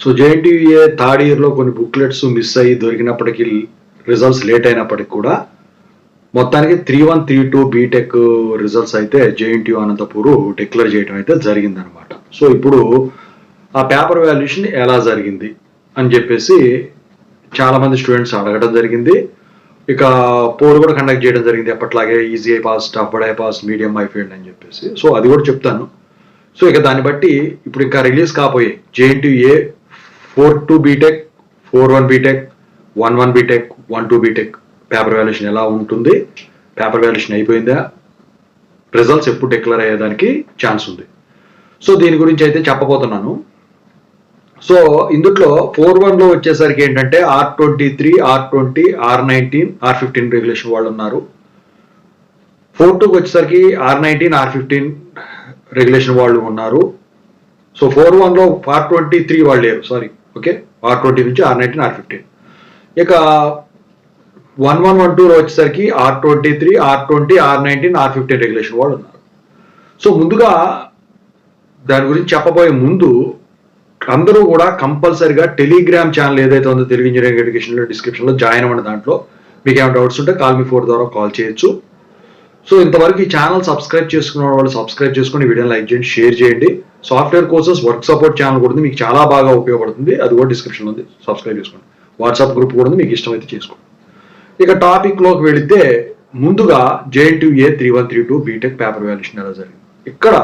So JNTUA third ఇయర్లో కొన్ని booklets miss అయ్యి దొరికినప్పటికీ రిజల్ట్స్ లేట్ అయినప్పటికీ కూడా మొత్తానికి 3-1, 3-2 బీటెక్ రిజల్ట్స్ అయితే జేఎన్టీయూ అనంతపూర్ డిక్లేర్ చేయడం అయితే జరిగిందనమాట. సో ఇప్పుడు ఆ పేపర్ వాల్యుయేషన్ ఎలా జరిగింది అని చెప్పేసి చాలామంది స్టూడెంట్స్ అడగడం జరిగింది. ఇక పోల్ కూడా కండక్ట్ చేయడం జరిగింది ఎప్పట్లాగే, easy I pass, tough I pass, medium I failed అని చెప్పేసి. సో అది కూడా చెప్తాను. సో ఇక దాన్ని బట్టి ఇప్పుడు ఇంకా రిలీజ్ కాపోయాయి JNTUA 4-2 BTech, 4-1 BTech, 1-1 BTech, 1-2 BTech paper valuation ఎలా ఉంటుంది, పేపర్ వాల్యుయేషన్ అయిపోయిందా, రిజల్ట్స్ ఎప్పుడు డిక్లేర్ అయ్యేదానికి ఛాన్స్ ఉంది. సో దీని గురించి అయితే చెప్పబోతున్నాను. సో ఇందులో 4-1లో వచ్చేసరికి ఏంటంటే R23, R20, R19, R15 regulation వాళ్ళు ఉన్నారు. 4-2కి వచ్చేసరికి R19, R15 రెగ్యులేషన్ వాళ్ళు ఉన్నారు. సో 4-1లో R23 వాళ్ళు లేరు, సారీ, ఓకే, R20 నుంచి R19, R15. ఇక 1-1, 1-2లో వచ్చేసరికి R23, R20, R19, R15 regulation వాళ్ళు ఉన్నారు. సో ముందుగా దాని గురించి చెప్పబోయే ముందు అందరూ కూడా కంపల్సరిగా టెలిగ్రామ్ ఛానల్ ఏదైతే ఉందో తెలుగు ఇంజనీరింగ్ ఎడ్యుకేషన్లో డిస్క్రిప్షన్లో జాయిన్ అవ్వండి. దాంట్లో మీకు ఏమైనా డౌట్స్ ఉంటే కాల్ మీ 4 ద్వారా కాల్ చేయొచ్చు. సో ఇంతవరకు ఈ ఛానల్ సబ్స్క్రైబ్ చేసుకున్న వాళ్ళు సబ్స్క్రైబ్ చేసుకుని వీడియోని లైక్ చేయండి, షేర్ చేయండి. Software courses work support channel కూడా ఉంది, మీకు చాలా బాగా ఉపయోగపడుతుంది. అది కూడా డిస్క్రిప్షన్లో ఉంది, సబ్స్క్రైబ్ చేసుకోండి. వాట్సాప్ గ్రూప్ కూడా ఉంది, మీకు ఇష్టమైతే చేసుకోండి. ఇక టాపిక్లోకి వెళితే ముందుగా జేఎన్టీయూఏ 3-1, 3-2 బీటెక్ పేపర్ వాల్యుయేషన్ ఎలా జరిగింది. ఇక్కడ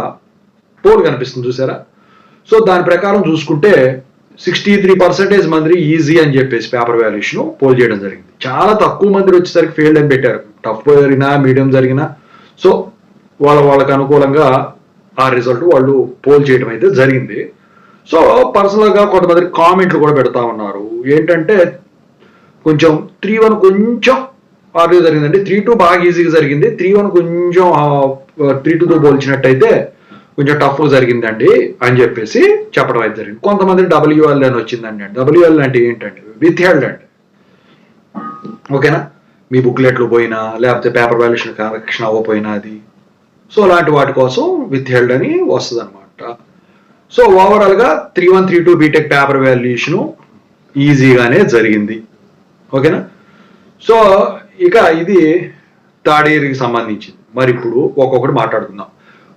పోల్ కనిపిస్తుంది చూసారా. సో దాని ప్రకారం చూసుకుంటే 63% మంది ఈజీ అని చెప్పేసి పేపర్ వాల్యుయేషన్ పోల్ చేయడం జరిగింది. చాలా తక్కువ మంది వచ్చేసరికి ఫెయిల్డ్ అని పెట్టారు. టఫ్ జరిగినా, మీడియం జరిగినా, సో వాళ్ళకి అనుకూలంగా ఆ రిజల్ట్ వాళ్ళు పోల్ చేయడం అయితే జరిగింది. సో పర్సనల్గా కొంతమంది కామెంట్లు కూడా పెడతా ఉన్నారు. ఏంటంటే కొంచెం 3-1 కొంచెం ఆర్గ్యూ జరిగిందండి, 3-2 బాగా ఈజీగా జరిగింది, 3-1 కొంచెం 3-2తో పోల్చినట్టయితే కొంచెం టఫ్ జరిగిందండి అని చెప్పేసి చెప్పడం అయితే జరిగింది. కొంతమంది WL అని వచ్చిందండి. WL అంటే ఏంటండి, విత్ హెల్డ్ అండి, ఓకేనా. మీ బుక్లెట్లు పోయినా లేకపోతే పేపర్ వాల్యుయేషన్ కరెక్షన్ అవ్వపోయినా అది, సో అలాంటి వాటి కోసం విత్ హెల్డ్ అని వస్తుంది అనమాట. సో ఓవరాల్గా 3-1, 3-2 బీటెక్ పేపర్ వాల్యుయేషను ఈజీగానే జరిగింది, ఓకేనా. సో ఇక ఇది థర్డ్ ఇయర్కి సంబంధించింది. మరి ఇప్పుడు ఒక్కొక్కటి మాట్లాడుకుందాం.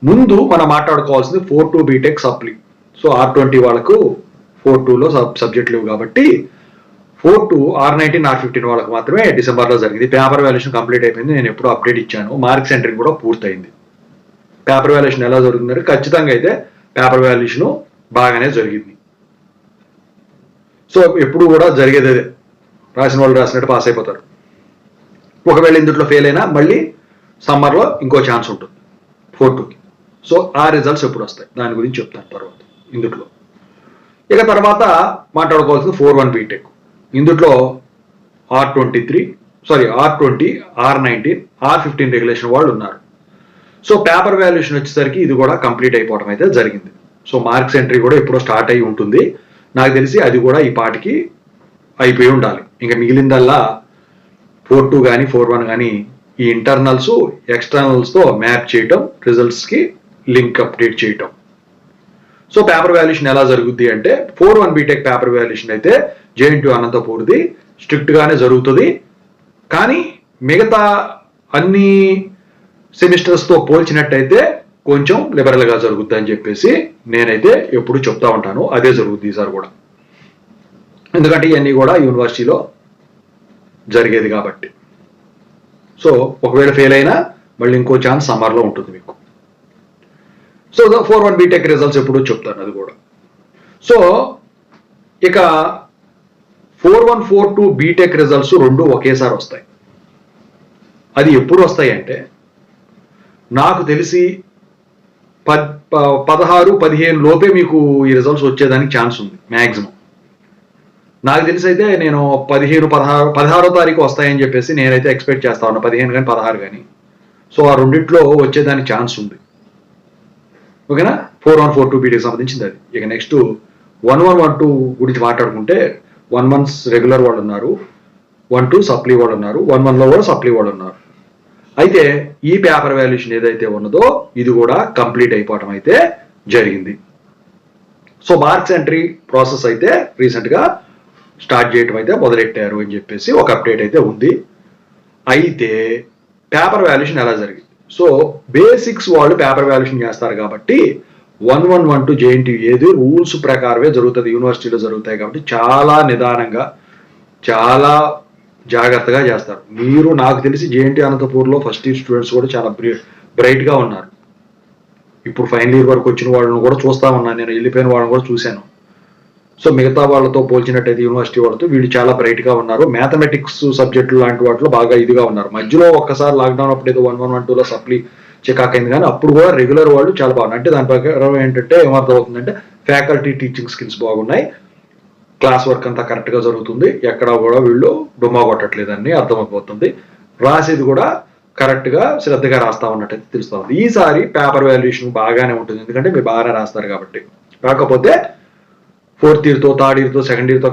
ముందు మనం మాట్లాడుకోవాల్సింది 4-2 బీటెక్ సప్లీ. సో R20 వాళ్ళకు 4-2లో సబ్జెక్ట్ లేవు కాబట్టి 4-2 R19, R15 వాళ్ళకి మాత్రమే డిసెంబర్లో జరిగింది. పేపర్ వాల్యుయేషన్ కంప్లీట్ అయిపోయింది, నేను ఎప్పుడు అప్డేట్ ఇచ్చాను. మార్క్స్ ఎంట్రింగ్ కూడా పూర్తయింది. పేపర్ వాల్యుయేషన్ ఎలా జరుగుతుందంటే ఖచ్చితంగా అయితే పేపర్ వాల్యుయేషన్ బాగానే జరిగింది. సో ఎప్పుడు కూడా జరిగేది అదే, రాసిన వాళ్ళు రాసినట్టు పాస్ అయిపోతారు. ఒకవేళ ఇందులో ఫెయిల్ అయినా మళ్ళీ సమ్మర్లో ఇంకో ఛాన్స్ ఉంటుంది 4-2కి. సో ఆ రిజల్ట్స్ ఎప్పుడు వస్తాయి దాని గురించి చెప్తాను తర్వాత ఇందులో. ఇక తర్వాత మాట్లాడుకోవాల్సింది 4-1 బీటెక్. ఇందులో R20, R19, R15 రెగ్యులేషన్ వాళ్ళు ఉన్నారు. సో పేపర్ వాల్యుయేషన్ వచ్చేసరికి ఇది కూడా కంప్లీట్ అయిపోవడం అయితే జరిగింది. సో మార్క్స్ ఎంట్రీ కూడా ఎప్పుడో స్టార్ట్ అయ్యి ఉంటుంది. నాకు తెలిసి అది కూడా ఈ పాటికి అయిపోయి ఉండాలి. ఇంకా మిగిలిందల్లా 4-2 కానీ 4-1 కానీ ఈ ఇంటర్నల్స్ ఎక్స్టర్నల్స్తో మ్యాప్ చేయటం, రిజల్ట్స్కి లింక్ అప్డేట్ చేయటం. సో పేపర్ వాల్యుయేషన్ ఎలా జరుగుద్ది అంటే 4-1 బీటెక్ పేపర్ వాల్యుయేషన్ అయితే జేఎన్టీయూ అనంతపూర్ది స్ట్రిక్ట్గానే జరుగుతుంది. కానీ మిగతా అన్ని సెమిస్టర్స్తో పోల్చినట్టయితే కొంచెం లిబరల్గా జరుగుద్ది అని చెప్పేసి నేనైతే ఎప్పుడు చెప్తా ఉంటాను. అదే జరుగుద్ది ఈసారి కూడా, ఎందుకంటే ఇవన్నీ కూడా యూనివర్సిటీలో జరిగేది కాబట్టి. సో ఒకవేళ ఫెయిల్ అయినా మళ్ళీ ఇంకో ఛాన్స్ సమ్మర్లో ఉంటుంది మీకు. సో 4-1 బీటెక్ రిజల్ట్స్ ఎప్పుడు చెప్తాను అది కూడా. సో ఇక 4-1, 4-2 బీటెక్ రిజల్ట్స్ రెండు ఒకేసారి వస్తాయి. అది ఎప్పుడు వస్తాయి అంటే నాకు తెలిసి 16, 15 లోపే మీకు ఈ రిజల్ట్స్ వచ్చేదానికి ఛాన్స్ ఉంది మ్యాక్సిమం. నాకు తెలిసి అయితే నేను 16వ తారీఖు వస్తాయని చెప్పేసి నేనైతే ఎక్స్పెక్ట్ చేస్తా ఉన్నా, 15 కానీ 16 కానీ. సో ఆ రెండిట్లో వచ్చేదానికి ఛాన్స్ ఉంది, ఓకేనా. 4-1, 4-2 బీటెక్ సంబంధించింది అది. ఇక నెక్స్ట్ 1-1, 1-2 గురించి మాట్లాడుకుంటే 1-1 రెగ్యులర్ వాళ్ళు ఉన్నారు, 1-2 సప్లీ వాళ్ళు ఉన్నారు, 1-1లో కూడా సప్లీ వాళ్ళు ఉన్నారు. అయితే ఈ పేపర్ వాల్యుయేషన్ ఏదైతే ఉన్నదో ఇది కూడా కంప్లీట్ అయిపోవడం అయితే జరిగింది. సో మార్క్స్ ఎంట్రీ ప్రాసెస్ అయితే రీసెంట్గా స్టార్ట్ చేయటం అయితే మొదలెట్టారు అని చెప్పేసి ఒక అప్డేట్ అయితే ఉంది. అయితే పేపర్ వాల్యుయేషన్ ఎలా జరిగింది? సో బేసిక్స్ వాళ్ళు పేపర్ వాల్యుయేషన్ చేస్తారు కాబట్టి 1112 జేఎన్టీ ఏది రూల్స్ ప్రకారమే జరుగుతుంది, యూనివర్సిటీలో జరుగుతాయి కాబట్టి చాలా నిదానంగా చాలా జాగ్రత్తగా చేస్తారు. మీరు నాకు తెలిసి జేఎన్టీ అనంతపూర్లో ఫస్ట్ ఇయర్ స్టూడెంట్స్ కూడా చాలా బ్రైట్గా ఉన్నారు. ఇప్పుడు ఫైనల్ ఇయర్ వరకు వచ్చిన వాళ్ళని కూడా చూస్తా ఉన్నాను, నేను వెళ్ళిపోయిన వాళ్ళని కూడా చూశాను. సో మిగతా వాళ్ళతో పోల్చినట్టయితే యూనివర్సిటీ వాళ్ళతో వీళ్ళు చాలా బ్రైట్గా ఉన్నారు. మ్యాథమెటిక్స్ సబ్జెక్టులు లాంటి వాటిలో బాగా ఇదిగా ఉన్నారు. మధ్యలో ఒక్కసారి లాక్డౌన్ అప్పుడు ఏదో 1112లో సప్లీ చెకాక్ అయింది, కానీ అప్పుడు కూడా రెగ్యులర్ వాళ్ళు చాలా బాగున్నారు. అంటే దాని ప్రకారం ఏంటంటే ఏమర్థం అవుతుందంటే ఫ్యాకల్టీ టీచింగ్ స్కిల్స్ బాగున్నాయి, క్లాస్ వర్క్ అంతా కరెక్ట్గా జరుగుతుంది, ఎక్కడ కూడా వీళ్ళు డుమ్మా కొట్టట్లేదని అర్థమైపోతుంది. రాసేది కూడా కరెక్ట్గా శ్రద్ధగా రాస్తా ఉన్నట్టయితే తెలుస్తూ ఉంది. ఈసారి పేపర్ వాల్యుయేషన్ బాగానే ఉంటుంది, ఎందుకంటే మీరు బాగానే రాస్తారు కాబట్టి. కాకపోతే ఫోర్త్ ఇయర్తో థర్డ్ ఇయర్తో సెకండ్ ఇయర్తో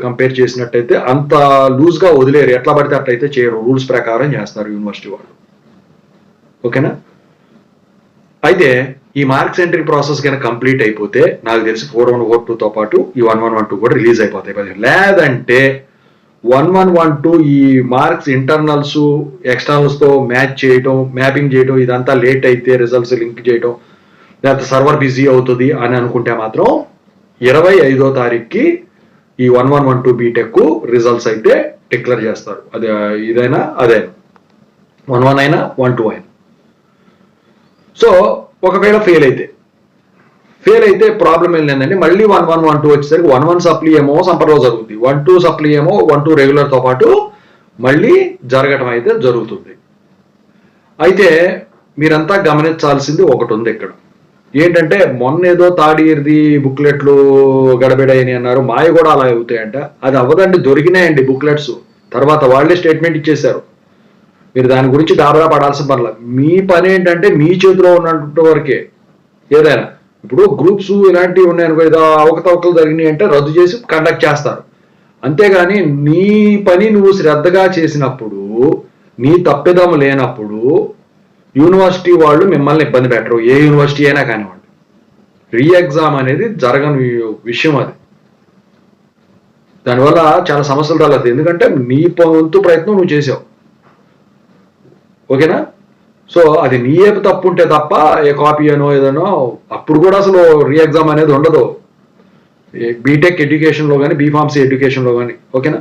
కంపేర్ చేసినట్టయితే అంత లూజ్గా వదిలేరు, ఎట్లా పడితే అట్లయితే చేయరు, రూల్స్ ప్రకారం చేస్తారు యూనివర్సిటీ వాళ్ళు. ఓకేనా? అయితే ఈ మార్క్స్ ఎంట్రీ ప్రాసెస్ కనుక కంప్లీట్ అయిపోతే నాకు తెలిసి 4142తో పాటు ఈ 1112 కూడా రిలీజ్ అయిపోతాయి. లేదంటే 1112 ఈ మార్క్స్ ఇంటర్నల్స్ ఎక్స్టర్నల్స్తో మ్యాచ్ చేయటం, మ్యాపింగ్ చేయటం ఇదంతా లేట్ అయితే రిజల్ట్స్ లింక్ చేయటం, లేకపోతే సర్వర్ బిజీ అవుతుంది అని అనుకుంటే మాత్రం 25వ తారీఖుకి ఈ 1112 బీటెక్ రిజల్ట్స్ అయితే డిక్లేర్ చేస్తారు. అది ఇదైనా అదైనా 11 అయినా 12 అయినా. సో ఒకవేళ ఫెయిల్ అయితే ప్రాబ్లం ఏంటంటే మళ్ళీ 1112 వచ్చేసరికి 11 సప్లీ ఏమో సంపర్లో జరుగుతుంది, 12 సప్లీ ఏమో 12 రెగ్యులర్తో పాటు మళ్ళీ జరగటం అయితే జరుగుతుంది. అయితే మీరంతా గమనించాల్సింది ఒకటి ఉంది ఇక్కడ. ఏంటంటే మొన్న ఏదో థర్డ్ ఇయర్ది బుక్లెట్లు గడబిడని అన్నారు, మాయ కూడా అలా అవుతాయంట. అది అవ్వదండి, దొరికినాయండి బుక్లెట్స్, తర్వాత వాళ్ళే స్టేట్మెంట్ ఇచ్చేశారు. మీరు దాని గురించి గాబరా పడాల్సిన పర్లేదు. మీ పని ఏంటంటే మీ చేతిలో ఉన్నంత వరకే. ఏదైనా ఇప్పుడు గ్రూప్స్ ఇలాంటివి ఉన్నాయనుకో, ఏదో అవకతవకలు జరిగినాయి అంటే రద్దు చేసి కండక్ట్ చేస్తారు. అంతేగాని నీ పని నువ్వు శ్రద్ధగా చేసినప్పుడు, నీ తప్పిదం లేనప్పుడు యూనివర్సిటీ వాళ్ళు మిమ్మల్ని ఇబ్బంది పెట్టరు. ఏ యూనివర్సిటీ అయినా కానివ్వండి, రీ ఎగ్జామ్ అనేది జరగని విషయం. అది దానివల్ల చాలా సమస్యలు తలెత్తాయి, ఎందుకంటే నీ వంతు ప్రయత్నం నువ్వు చేసావు. ఓకేనా? సో అది నీ ఏపు తప్పు ఉంటే తప్ప ఏ కాపీ అనో ఏదనో అప్పుడు కూడా అసలు రీ ఎగ్జామ్ అనేది ఉండదు, బీటెక్ ఎడ్యుకేషన్లో కానీ బీఫార్మసీ ఎడ్యుకేషన్లో కానీ. ఓకేనా?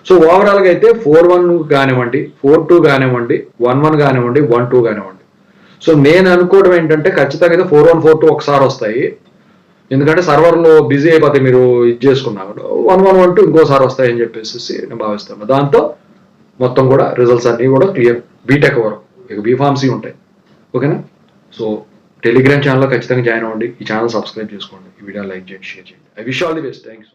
సో ఓవరాల్గా అయితే 41 కానివ్వండి, 42 కానివ్వండి, 11 కానివ్వండి, 12 కానివ్వండి. సో నేను అనుకోవడం ఏంటంటే ఖచ్చితంగా అయితే 4142 ఒకసారి వస్తాయి, ఎందుకంటే సర్వర్లో బిజీ అయిపోతాయి మీరు ఇది చేసుకున్నాను. 1112 ఇంకోసారి వస్తాయని చెప్పేసి నేను భావిస్తాను. దాంతో మొత్తం కూడా రిజల్ట్స్ అన్నీ కూడా క్లియర్ బీటెక్ వరకు, ఇక బీఫార్మసీ ఉంటాయి. ఓకేనా? సో టెలిగ్రామ్ ఛానల్లో ఖచ్చితంగా జాయిన్ అవ్వండి, ఈ ఛానల్ సబ్స్క్రైబ్ చేసుకోండి, ఈ వీడియో లైక్ చేయండి, షేర్ చేయండి. I wish all the best. Thank you.